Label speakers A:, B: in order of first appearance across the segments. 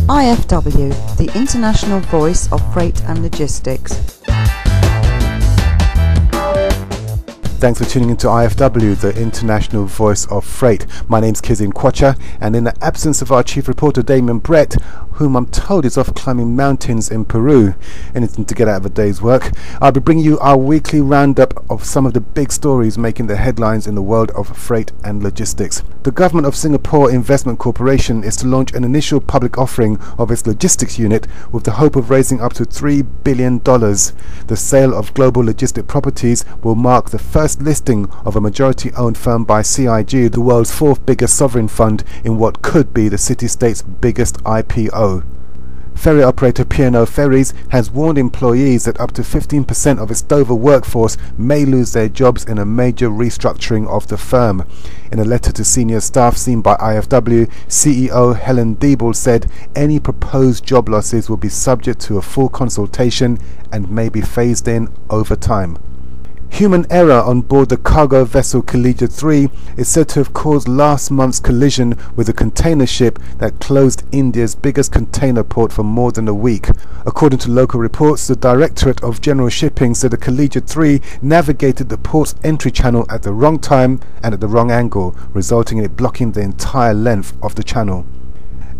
A: IFW, the international voice of freight and logistics.
B: Thanks for tuning into IFW, the international voice of freight. My name's Kizzy Nkwacha, and in the absence of our chief reporter Damien Brett, whom I'm told is off climbing mountains in Peru, anything to get out of a day's work, I'll be bringing you our weekly roundup of some of the big stories making the headlines in the world of freight and logistics. The government of Singapore Investment Corporation is to launch an initial public offering of its logistics unit with the hope of raising up to $3 billion. The sale of Global Logistic Properties will mark the first listing of a majority-owned firm by CIG, the world's fourth biggest sovereign fund, in what could be the city-state's biggest IPO. Ferry operator P&O Ferries has warned employees that up to 15% of its Dover workforce may lose their jobs in a major restructuring of the firm. In a letter to senior staff seen by IFW, CEO Helen Diebel said any proposed job losses will be subject to a full consultation and may be phased in over time. Human error on board the cargo vessel Collegiate 3 is said to have caused last month's collision with a container ship that closed India's biggest container port for more than a week. According to local reports, the Directorate of General Shipping said the Collegiate 3 navigated the port's entry channel at the wrong time and at the wrong angle, resulting in it blocking the entire length of the channel.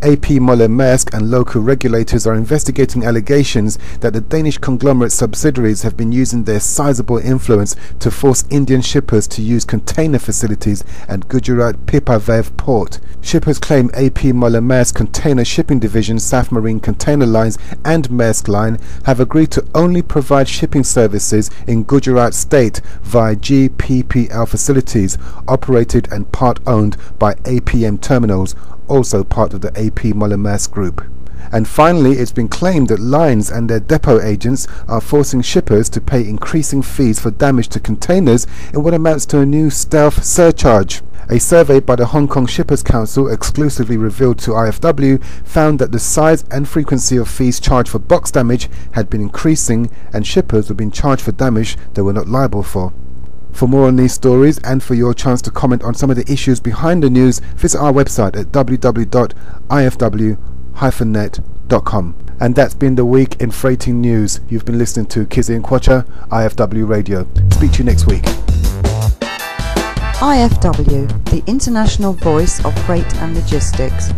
B: A.P. Moller-Maersk and local regulators are investigating allegations that the Danish conglomerate subsidiaries have been using their sizable influence to force Indian shippers to use container facilities at Gujarat Pipavav port. Shippers claim A.P. Moller-Maersk container shipping division, Saf Marine Container Lines and Maersk Line have agreed to only provide shipping services in Gujarat state via GPPL facilities operated and part owned by APM Terminals, also part of the A.P. Moller-Maersk group. And finally, it's been claimed that lines and their depot agents are forcing shippers to pay increasing fees for damage to containers in what amounts to a new stealth surcharge. A survey by the Hong Kong Shippers Council, exclusively revealed to IFW, found that the size and frequency of fees charged for box damage had been increasing, and shippers were being charged for damage they were not liable for. For more on these stories and for your chance to comment on some of the issues behind the news, visit our website at www.ifw-net.com. And that's been the week in freighting news. You've been listening to Kizzy Nkwacha, IFW Radio. Speak to you next week.
A: IFW, the international voice of freight and logistics.